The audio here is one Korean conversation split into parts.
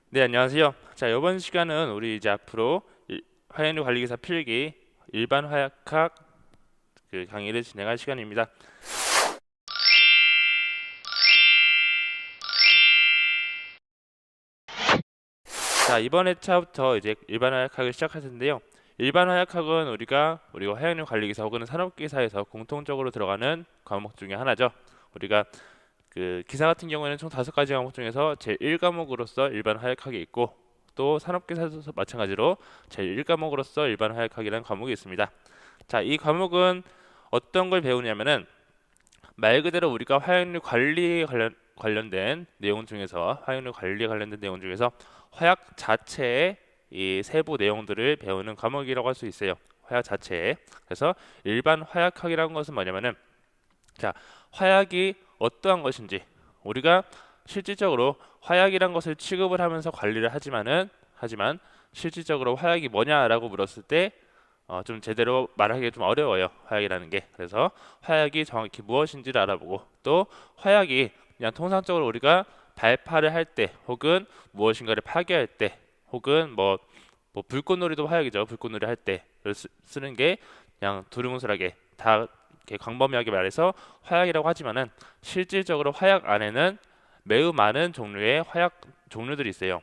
네, 안녕하세요. 자, 이번 시간은 우리 이제 앞으로 화학연료 관리기사 필기 일반 화약학 강의를 진행할 시간입니다. 자, 이번 회차부터 이제 일반 화약학을 시작할 텐데요. 일반 화약학은 우리가 화학연료 관리기사 혹은 산업기사에서 공통적으로 들어가는 과목 중에 하나죠. 우리가 기사 같은 경우에는 총 5가지 과목 중에서 제1과목으로서 일반 화약학이 있고, 또 산업기사도 마찬가지로 제1과목으로서 일반 화약학이라는 과목이 있습니다. 자, 이 과목은 어떤 걸 배우냐면은 말 그대로 우리가 화학연료 관리 관련된 내용 중에서 화학연료 관리 관련된 내용 중에서 화약 자체의 이 세부 내용들을 배우는 과목이라고 할 수 있어요. 화약 자체에. 그래서 일반 화약학이라는 것은 뭐냐면은, 자, 화약이 어떠한 것인지, 우리가 실질적으로 화약이란 것을 취급을 하면서 관리를 하지만 실질적으로 화약이 뭐냐라고 물었을 때 좀 제대로 말하기가 좀 어려워요. 화약이라는 게. 그래서 화약이 정확히 무엇인지를 알아보고, 또 화약이 그냥 통상적으로 우리가 발파를 할 때, 혹은 무엇인가를 파괴할 때, 혹은 뭐 불꽃놀이도 화약이죠. 불꽃놀이 할 때 쓰는 게 그냥 두루뭉술하게 다 이렇게 광범위하게 말해서 화약이라고 하지만은, 실질적으로 화약 안에는 매우 많은 종류의 화약 종류들이 있어요.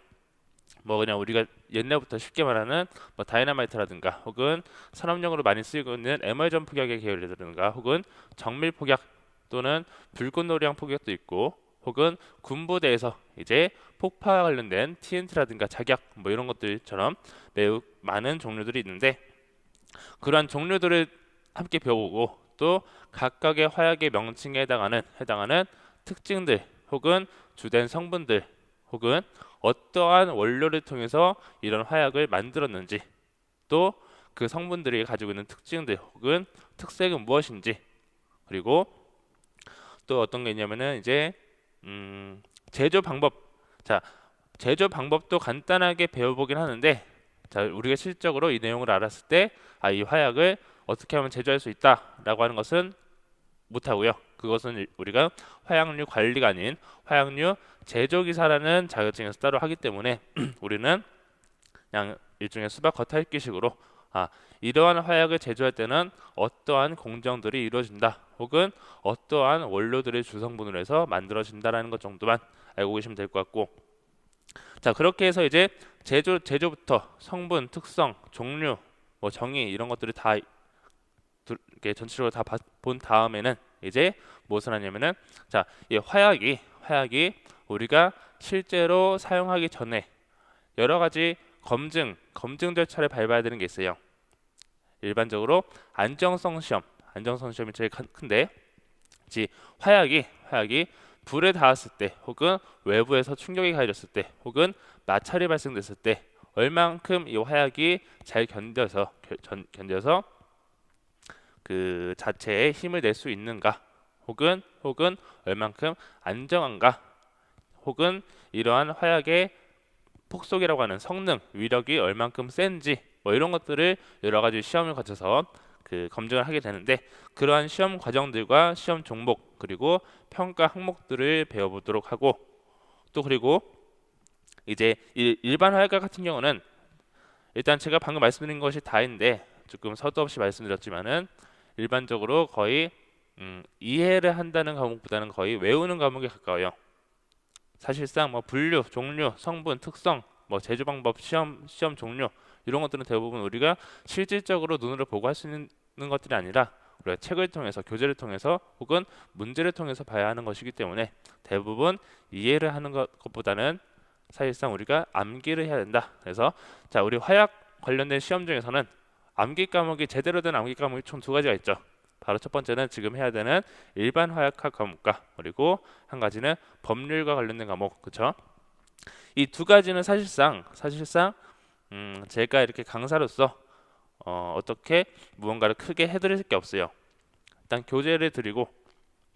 뭐 그냥 우리가 옛날부터 쉽게 말하는 뭐 다이너마이트라든가, 혹은 산업용으로 많이 쓰이고 있는 에멀전 폭약의 계열이라든가, 혹은 정밀 폭약 또는 불꽃놀이형 폭약도 있고, 혹은 군부대에서 이제 폭파 관련된 TNT라든가 작약 뭐 이런 것들처럼 매우 많은 종류들이 있는데, 그러한 종류들을 함께 배워보고, 또 각각의 화약의 명칭에 해당하는 특징들, 혹은 주된 성분들, 혹은 어떠한 원료를 통해서 이런 화약을 만들었는지, 또 그 성분들이 가지고 있는 특징들 혹은 특색은 무엇인지, 그리고 또 어떤 게 있냐면은 이제 제조 방법. 자, 제조 방법도 간단하게 배워보긴 하는데, 자, 우리가 실적으로 이 내용을 알았을 때, 이 화약을 어떻게 하면 제조할 수 있다라고 하는 것은 못하고요. 그것은 우리가 화약류 관리가 아닌 화약류 제조기사라는 자격증에서 따로 하기 때문에 우리는 그냥 일종의 수박 겉핥기식으로, 아, 이러한 화약을 제조할 때는 어떠한 공정들이 이루어진다, 혹은 어떠한 원료들의 주성분으로 해서 만들어진다라는 것 정도만 알고 계시면 될 것 같고, 자, 그렇게 해서 이제 제조부터 성분, 특성, 종류, 뭐 정의 이런 것들을 다 이렇게 전체적으로 다 본 다음에는 이제 무엇을 하냐면은, 자, 이 화약이 우리가 실제로 사용하기 전에 여러 가지 검증 절차를 밟아야 되는 게 있어요. 일반적으로 안정성 시험이 제일 큰데, 지 화약이 불에 닿았을 때, 혹은 외부에서 충격이 가해졌을 때, 혹은 마찰이 발생됐을 때 얼만큼 이 화약이 잘 견뎌서 그 자체에 힘을 낼 수 있는가, 혹은 얼만큼 안정한가, 혹은 이러한 화약의 폭속이라고 하는 성능, 위력이 얼만큼 센지, 뭐 이런 것들을 여러 가지 시험을 거쳐서 검증을 하게 되는데, 그러한 시험 과정들과 시험 종목, 그리고 평가 항목들을 배워보도록 하고, 또 그리고 이제 일반 화약과 같은 경우는, 일단 제가 방금 말씀드린 것이 다인데 조금 서두 없이 말씀드렸지만은, 일반적으로 거의 이해를 한다는 과목보다는 거의 외우는 과목에 가까워요. 사실상 뭐 분류, 종류, 성분, 특성, 뭐 제조 방법, 시험 종류 이런 것들은 대부분 우리가 실질적으로 눈으로 보고 할 수 있는 것들이 아니라, 우리가 책을 통해서, 교재를 통해서, 혹은 문제를 통해서 봐야 하는 것이기 때문에, 대부분 이해를 하는 것보다는 사실상 우리가 암기를 해야 된다. 그래서 자, 우리 화약 관련된 시험 중에서는 암기 과목이, 제대로 된 암기 과목이 총 2가지가 있죠. 바로 첫 번째는 지금 해야 되는 일반 화약학 과목과, 그리고 한 가지는 법률과 관련된 과목, 그렇죠? 이 2가지는 사실상 제가 이렇게 강사로서 어떻게 무언가를 크게 해드릴 게 없어요. 일단 교재를 드리고,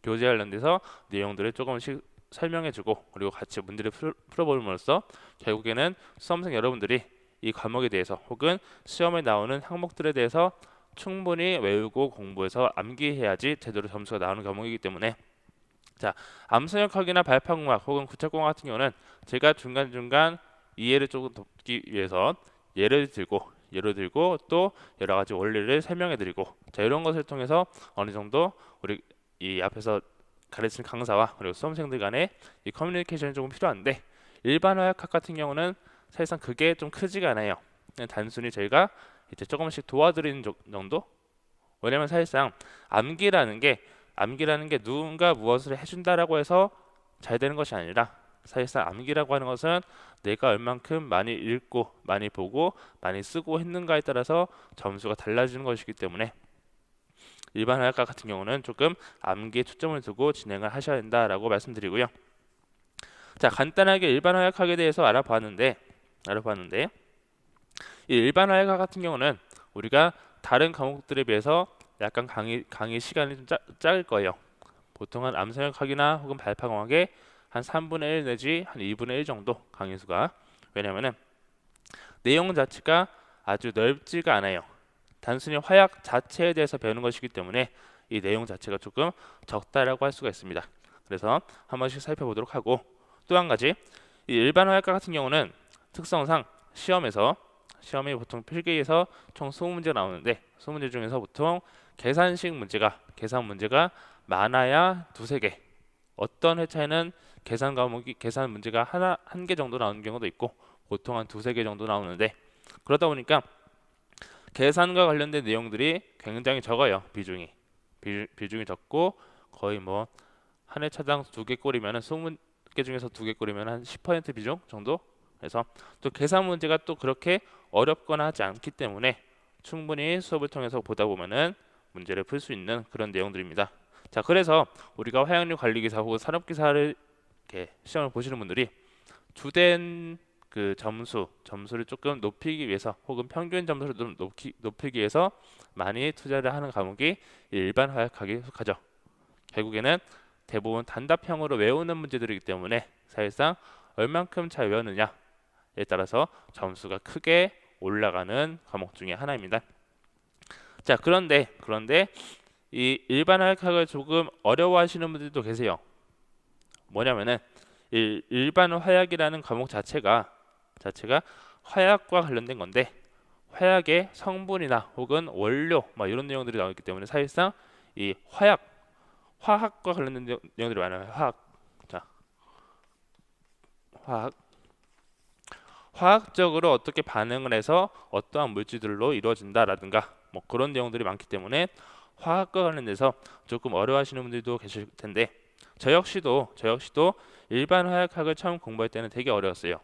교재 관련돼서 내용들을 조금씩 설명해주고, 그리고 같이 문제를 풀어봄으로써 결국에는 수험생 여러분들이 이 과목에 대해서, 혹은 시험에 나오는 항목들에 대해서 충분히 외우고 공부해서 암기해야지 제대로 점수가 나오는 과목이기 때문에, 자, 암선역학이나 발판공학 혹은 구체공학 같은 경우는 제가 중간중간 이해를 조금 돕기 위해서 예를 들고 또 여러 가지 원리를 설명해 드리고, 자, 이런 것을 통해서 어느 정도 우리 이 앞에서 가르친 강사와 그리고 수험생들 간의 이 커뮤니케이션이 조금 필요한데, 일반 화약학 같은 경우는 사실상 그게 좀 크지가 않아요. 그냥 단순히 저희가 이제 조금씩 도와드리는 정도? 왜냐면 사실상 암기라는 게 누군가 무엇을 해준다라고 해서 잘 되는 것이 아니라, 사실상 암기라고 하는 것은 내가 얼만큼 많이 읽고 많이 보고 많이 쓰고 했는가에 따라서 점수가 달라지는 것이기 때문에, 일반 화약과 같은 경우는 조금 암기에 초점을 두고 진행을 하셔야 된다라고 말씀드리고요. 자, 간단하게 일반 화약학에 대해서 알아봤는데 이 일반 화약학 같은 경우는 우리가 다른 과목들에 비해서 약간 강의 시간이 좀 작을 거예요. 보통 한 암산역학이나 혹은 발파공학의 한 3분의 1 내지 한 2분의 1 정도 강의 수가. 왜냐면은 내용 자체가 아주 넓지가 않아요. 단순히 화약 자체에 대해서 배우는 것이기 때문에 이 내용 자체가 조금 적다라고 할 수가 있습니다. 그래서 한 번씩 살펴보도록 하고, 또 한 가지, 이 일반 화약과 같은 경우는 특성상 시험에 보통 필기에서 총 20문제가 나오는데, 20문제 중에서 보통 계산 문제가 많아야 두세 개, 어떤 회차에는 계산 문제가 한 개 정도 나오는 경우도 있고 보통 한 두세 개 정도 나오는데, 그러다 보니까 계산과 관련된 내용들이 굉장히 적어요. 비중이 적고, 거의 뭐 한 회차당 2개 꼴이면 20개 중에서 2개 꼴이면 한 10% 비중 정도. 그래서 또 계산 문제가 또 그렇게 어렵거나 하지 않기 때문에 충분히 수업을 통해서 보다 보면은 문제를 풀 수 있는 그런 내용들입니다. 자, 그래서 우리가 화학연료 관리기사 혹은 산업기사를 이렇게 시험을 보시는 분들이 주된 그 점수를 조금 높이기 위해서, 혹은 평균 점수를 좀 높이기 위해서 많이 투자를 하는 과목이 일반 화약학에 속하죠. 결국에는 대부분 단답형으로 외우는 문제들이기 때문에 사실상 얼만큼 잘 외웠느냐에 따라서 점수가 크게 올라가는 과목 중에 하나입니다. 자, 그런데 이 일반 화약학을 조금 어려워하시는 분들도 계세요. 뭐냐면은 일반 화약이라는 과목 자체가 화약과 관련된 건데, 화약의 성분이나 혹은 원료 이런 내용들이 나오기 때문에 사실상 이 화학과 관련된 내용들이 많아요. 화학적으로 어떻게 반응을 해서 어떠한 물질들로 이루어진다라든가 뭐 그런 내용들이 많기 때문에 화학과 관련돼서 조금 어려워하시는 분들도 계실 텐데, 저 역시도 일반 화약학을 처음 공부할 때는 되게 어려웠어요.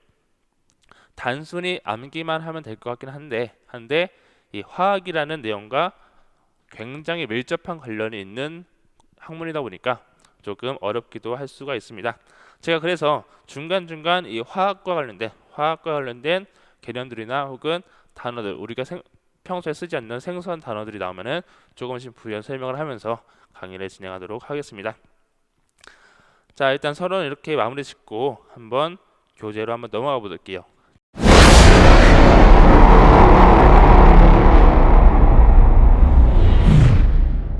단순히 암기만 하면 될 것 같긴 한데 이 화학이라는 내용과 굉장히 밀접한 관련이 있는 학문이다 보니까 조금 어렵기도 할 수가 있습니다. 제가 그래서 중간중간 이 화학과 관련된 개념들이나 혹은 단어들, 우리가 평소에 쓰지 않는 생소한 단어들이 나오면은 조금씩 부연 설명을 하면서 강의를 진행하도록 하겠습니다. 자, 일단 서론 이렇게 마무리 짓고 한번 교재로 한번 넘어가 볼게요.